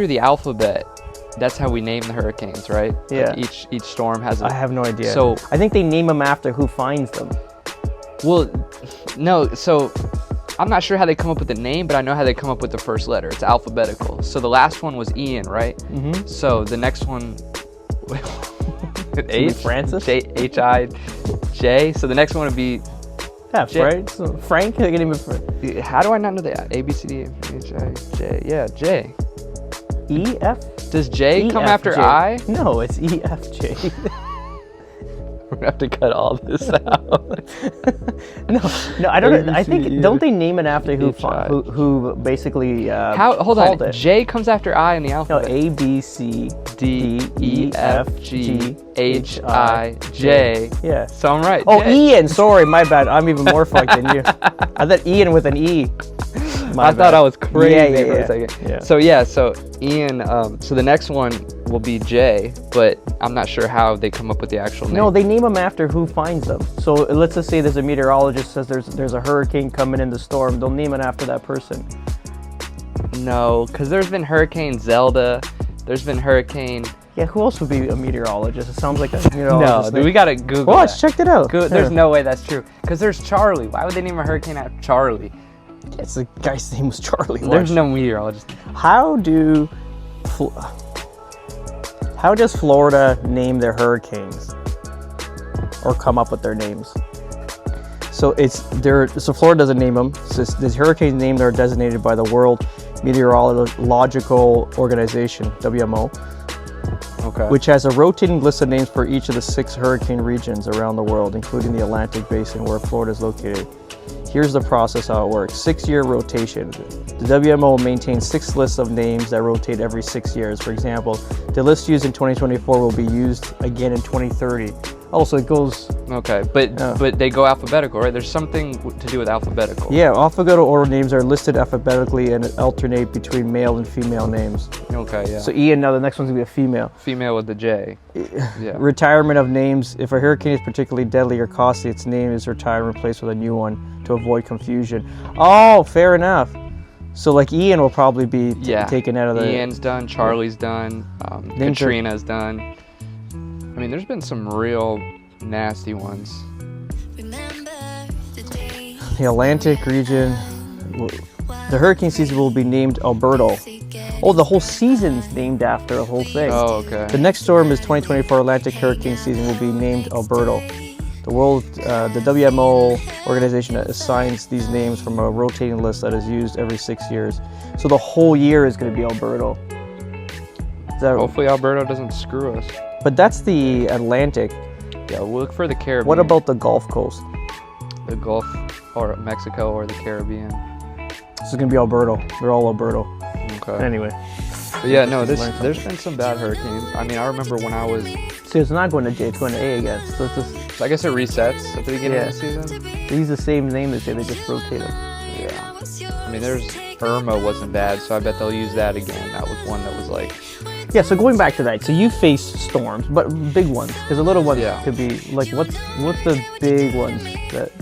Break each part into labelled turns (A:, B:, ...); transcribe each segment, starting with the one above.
A: through the alphabet, that's how we name the hurricanes, right?
B: Yeah.
A: Like each storm has
B: I have no idea.
A: So
B: I think they name them after who finds them.
A: Well, no, so I'm not sure how they come up with the name, but I know how they come up with the first letter. It's alphabetical. So the last one was Ian, right?
B: Mm-hmm.
A: So the next one,
B: Francis?
A: H-I-J. So the next one would be
B: Yeah, right? So Frank? They name it Frank.
A: How do I not know that? A, B, C, D, H-I-J. Yeah, J.
B: E, F?
A: Does J come after I?
B: No, it's E, F, J.
A: We're gonna have to cut all this out.
B: No, I don't. I think don't they name it after who basically
A: hold on.
B: it?
A: J comes after I in the
B: No,
A: alphabet.
B: A, B, C,
A: D, E, F, G, H, I, J.
B: Yeah.
A: So I'm right.
B: Oh,
A: J.
B: Ian. Sorry, my bad. I'm even more fucked than you. I thought Ian with an E.
A: I thought I was crazy for a second.
B: Yeah.
A: So Ian, so the next one will be J, but I'm not sure how they come up with the actual name.
B: No, they name them after who finds them. So let's just say there's a meteorologist says there's a hurricane coming in the storm. They'll name it after that person.
A: No, because there's been Hurricane Zelda. There's been Hurricane...
B: Yeah, who else would be a meteorologist? It sounds like a meteorologist.
A: No, we gotta Google
B: Watch,
A: that.
B: checked it out.
A: There's no way that's true. Because there's Charlie. Why would they name a hurricane after Charlie?
B: Yes, the guy's name was Charlie.
A: There's no meteorologist.
B: How does Florida name their hurricanes or come up with their names? So so Florida doesn't name them. So these hurricanes named are designated by the World Meteorological Organization, WMO,
A: Okay.
B: which has a rotating list of names for each of the 6 hurricane regions around the world, including the Atlantic Basin where Florida is located. Here's the process how it works. 6-year rotation. The WMO maintains 6 lists of names that rotate every 6 years. For example, the list used in 2024 will be used again in 2030. Oh, so it goes...
A: Okay, but they go alphabetical, right? There's something to do with alphabetical.
B: Yeah, alphabetical order names are listed alphabetically and alternate between male and female names.
A: Okay, yeah.
B: So Ian, now the next one's gonna be a female.
A: Female with the J. Yeah.
B: Retirement of names. If a hurricane is particularly deadly or costly, its name is retired and replaced with a new one to avoid confusion. Oh, fair enough. So like Ian will probably be taken out of the...
A: Ian's done, Charlie's done, Katrina's done. I mean, there's been some real nasty ones.
B: The Atlantic region, the hurricane season will be named Alberto. Oh, the whole season's named after the whole thing.
A: Oh, okay.
B: The next storm is 2024 Atlantic hurricane season will be named Alberto. The WMO organization assigns these names from a rotating list that is used every 6 years. So the whole year is going to be Alberto.
A: Hopefully Alberto doesn't screw us.
B: But that's the Atlantic.
A: Yeah, we'll look for the Caribbean.
B: What about the Gulf Coast?
A: The Gulf or Mexico or the Caribbean?
B: This is going to be Alberto. They're all Alberto.
A: Okay.
B: Anyway.
A: But yeah, no, there's been some bad hurricanes. I mean, I remember when I was...
B: See, it's not going to J, it's going to A again. So it's just...
A: So I guess it resets at the beginning of the season?
B: They use the same name they say, they just rotate them.
A: Yeah. I mean, Irma wasn't bad, so I bet they'll use that again. That was one that was like...
B: Yeah, so going back to that, so you face storms, but big ones, because the little ones could be, like, what's the big ones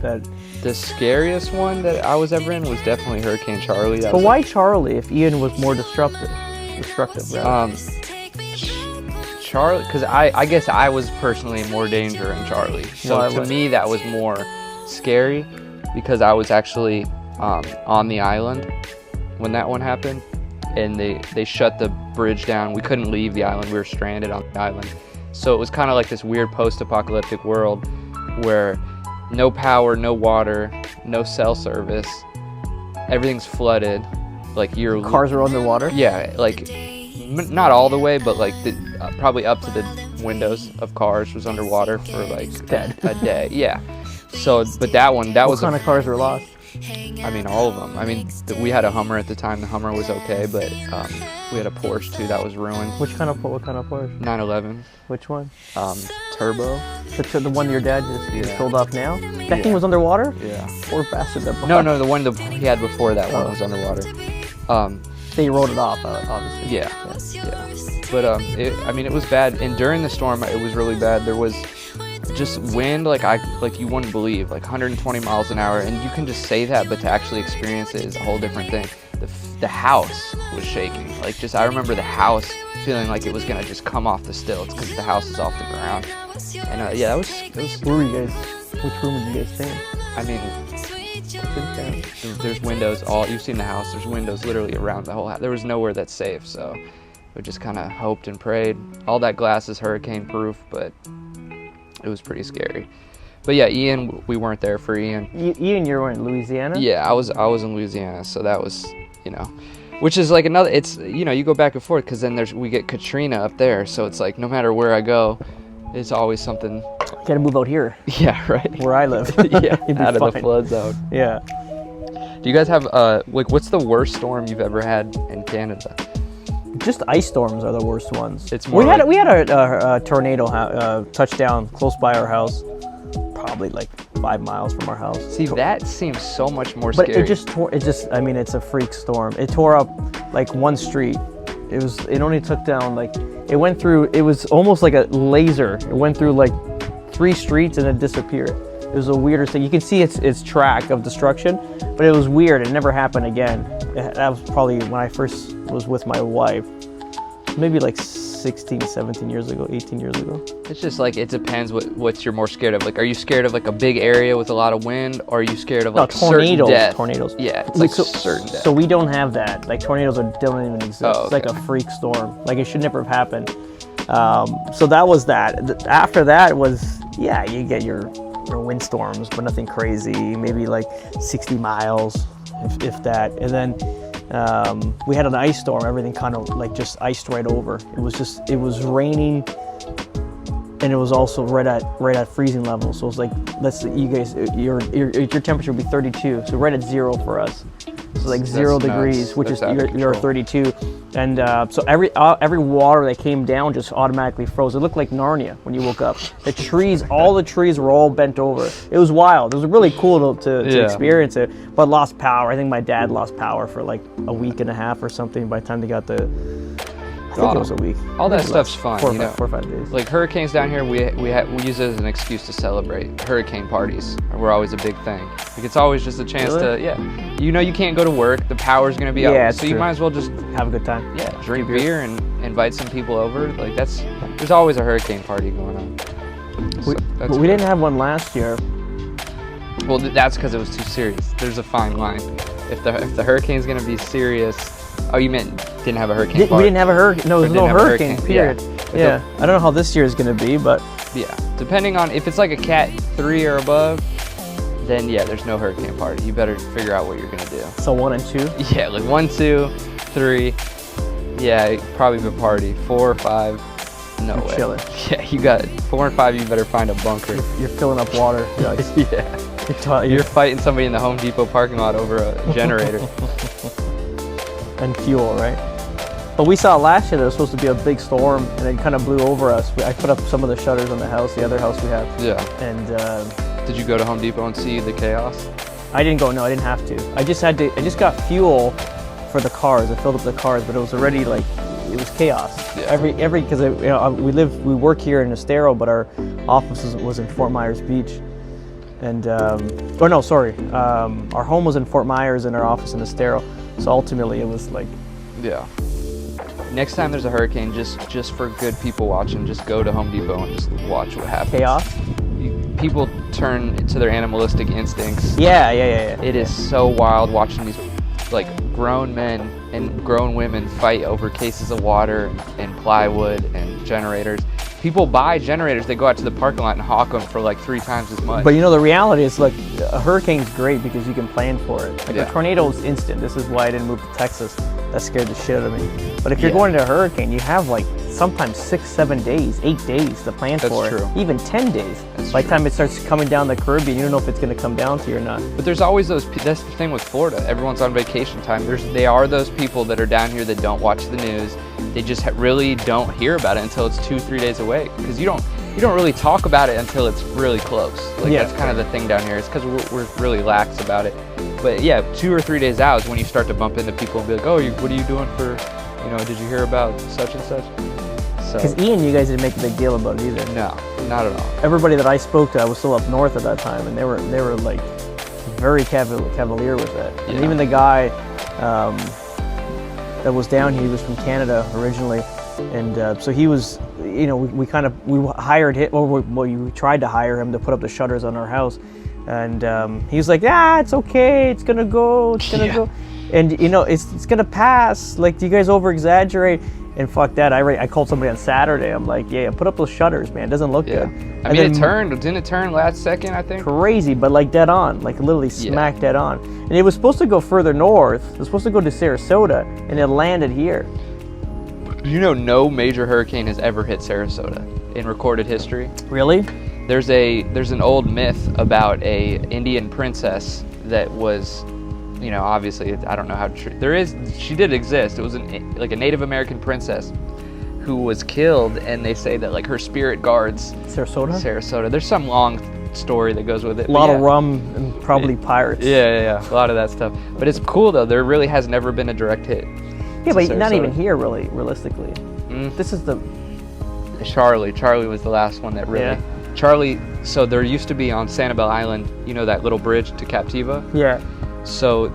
B: that...
A: The scariest one that I was ever in was definitely Hurricane Charlie.
B: But why Charlie if Ian was more destructive?
A: Charlie, because I guess I was personally in more danger in Charlie. So to me, that was more scary because I was actually on the island when that one happened. And they shut the bridge down. We couldn't leave the island. We were stranded on the island. So it was kind of like this weird post-apocalyptic world where no power, no water, no cell service. Everything's flooded. Like
B: cars are underwater?
A: Yeah, like not all the way, but like probably up to the windows of cars was underwater for like a day. Yeah. So, but that was... What
B: kind of cars were lost?
A: I mean, all of them. I mean, we had a Hummer at the time. The Hummer was okay, but we had a Porsche too that was ruined.
B: What kind of Porsche?
A: 911.
B: Which one?
A: Turbo.
B: The one your dad just sold off now? That thing was underwater?
A: Yeah.
B: Poor bastard.
A: No, the one he had before that one was underwater.
B: They wrote it off, obviously.
A: Yeah. But I mean, it was bad. And during the storm, it was really bad. There was just wind like you wouldn't believe, like 120 miles an hour, and you can just say that, but to actually experience it is a whole different thing. the house was shaking. Like, just I remember the house feeling like it was gonna just come off the stilts because the house is off the ground. And yeah, it was.
B: Where were you guys? Which room did you guys stay in?
A: I mean, there's windows you've seen the house. There's windows literally around the whole house. There was nowhere that's safe, so we just kind of hoped and prayed. All that glass is hurricane proof, but it was pretty scary. But yeah, Ian, we weren't there for Ian.
B: Ian, you were in Louisiana?
A: Yeah, I was in Louisiana, so that was, which is like another. It's you go back and forth because then we get Katrina up there, so it's like no matter where I go, it's always something.
B: Gotta move out here.
A: Yeah, right.
B: Where I live.
A: Yeah, out of the flood zone.
B: Yeah.
A: Do you guys have what's the worst storm you've ever had in Canada?
B: Just ice storms are the worst ones.
A: It's more.
B: We had a tornado touchdown close by our house, probably like 5 miles from our house.
A: See, that seems so much more
B: but
A: scary.
B: I mean, it's a freak storm. It tore up like one street. It only took down it was almost like a laser. It went through like 3 streets and it disappeared. It was a weirder thing. You can see its track of destruction, but it was weird. It never happened again. That was probably when I first was with my wife. Maybe like 16, 17 years ago, 18 years ago.
A: It's just like, it depends what you're more scared of. Like, are you scared of like a big area with a lot of wind, or are you scared of like certain death?
B: Tornadoes.
A: Yeah, it's like certain death.
B: So we don't have that. Like, tornadoes don't even exist.
A: Oh, okay.
B: It's like a freak storm. Like, it should never have happened. So that was that. After that was, yeah, you get your windstorms, but nothing crazy. Maybe like 60 miles, if that. And then we had an ice storm. Everything kind of like just iced right over. It was raining, and it was also right at freezing level. So it was like, your temperature would be 32, so right at 0 for us. So like 0 degrees, which is you're 32, and so every water that came down just automatically froze. It looked like Narnia when you woke up. All the trees were all bent over. It was wild. It was really cool to experience it, but lost power. I think my dad lost power for like a week and a half or something by the time they got I think it was a week.
A: All that stuff's fun.
B: 4 or 5 days.
A: Like hurricanes down here, we use it as an excuse to celebrate. Hurricane parties were always a big thing. Like, it's always just a chance to, you can't go to work. The power's gonna be out, so you might as well just
B: have a good time.
A: Yeah, drink beer and invite some people over. Like, there's always a hurricane party going on.
B: But we didn't have one last year.
A: Well, that's because it was too serious. There's a fine line. If the hurricane's gonna be serious. Oh, you meant didn't have a hurricane party?
B: We didn't have a hurricane. No, there was no hurricane, period. Yeah. I don't know how this year is going to be, but...
A: Yeah, depending on if it's like a Cat 3 or above, then yeah, there's no hurricane party. You better figure out what you're going to do.
B: So 1 and 2?
A: Yeah, like 1, 2, 3. Yeah, probably a party. 4 or 5, no way.
B: Chilling.
A: Yeah, you got 4 and 5, you better find a bunker.
B: You're filling up water.
A: Yeah. You're fighting somebody in the Home Depot parking lot over a generator.
B: And fuel, right? But we saw last year there was supposed to be a big storm, and it kind of blew over us. I put up some of the shutters on the other house we have.
A: Yeah.
B: And
A: did you go to Home Depot and see the chaos?
B: I didn't go. No, I didn't have to. I just got fuel for the cars. I filled up the cars, but it was already like, it was chaos. Yeah. Because we work here in Estero, but our office was in Fort Myers Beach. And our home was in Fort Myers and our office in Estero. So ultimately, it was like...
A: Yeah. Next time there's a hurricane, just for good people watching, just go to Home Depot and just watch what happens.
B: Chaos?
A: People turn to their animalistic instincts.
B: Yeah.
A: It is so wild watching these, like, grown men and grown women fight over cases of water and plywood and generators. People buy generators, they go out to the parking lot and hawk them for like 3 times as much.
B: But the reality is, like, a hurricane's great because you can plan for it. Like, a tornado is instant. This is why I didn't move to Texas. That scared the shit out of me. But if you're going into a hurricane, you have like sometimes 6, 7 days, 8 days to plan for it. Even 10 days. By the time it starts coming down the Caribbean, you don't know if it's going to come down to you or not.
A: But there's always that's the thing with Florida. Everyone's on vacation time. They are those people that are down here that don't watch the news. They just really don't hear about it until it's 2, 3 days away. Because you don't really talk about it until it's really close. Like, that's kind of the thing down here. It's because we're really lax about it. But yeah, 2 or 3 days out is when you start to bump into people and be like, oh, what are you doing for, did you hear about such and such?
B: Because Ian, you guys didn't make a big deal about it either.
A: No, not at all.
B: Everybody that I spoke to, I was still up north at that time, and they were like very cavalier with it. Yeah. And even the guy that was down here. He was from Canada originally, and so he was, you know, we hired him, or we tried to hire him to put up the shutters on our house, and he was like, it's okay, it's gonna go, go, and you know, it's gonna pass. Like, do you guys over exaggerate? And fuck that, I called somebody on Saturday. I'm like, put up those shutters, man. It doesn't look good.
A: I mean, didn't it turn last second, I think?
B: Crazy, but like dead on, like literally smack dead on. And it was supposed to go further north. It was supposed to go to Sarasota, and it landed here.
A: You know, no major hurricane has ever hit Sarasota in recorded history.
B: Really?
A: There's an old myth about a Indian princess that was, you know, obviously, I don't know how true. She did exist. It was like a Native American princess who was killed, and they say that like her spirit guards Sarasota. There's some long story that goes with it.
B: A lot of rum and probably pirates.
A: Yeah. A lot of that stuff. But it's cool though. There really has never been a direct hit.
B: Yeah, but Sarasota. Not even here, really, realistically. This is the
A: Charlie was the last one that really. Yeah. Charlie. So there used to be on Sanibel Island, you know, that little bridge to Captiva.
B: Yeah.
A: So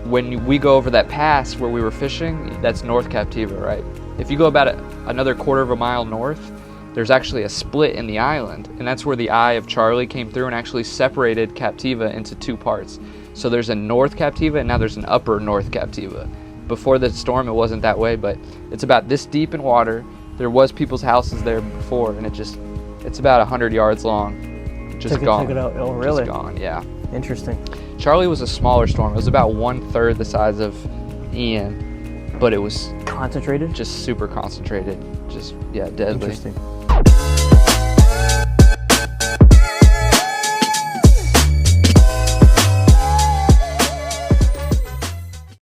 A: when we go over that pass where we were fishing, that's North Captiva, right? If you go about another quarter of a mile north, there's actually a split in the island, and that's where the eye of Charlie came through and actually separated Captiva into two parts. So there's a North Captiva, and now there's an upper North Captiva. Before the storm, it wasn't that way, but it's about this deep in water. There was people's houses there before, and it's about 100 yards long. Just gone.
B: Took it out. Oh, really?
A: Just gone, yeah.
B: Interesting.
A: Charlie was a smaller storm. It was about 1/3 the size of Ian, but it was
B: concentrated.
A: Just super concentrated. Just deadly.
B: Interesting.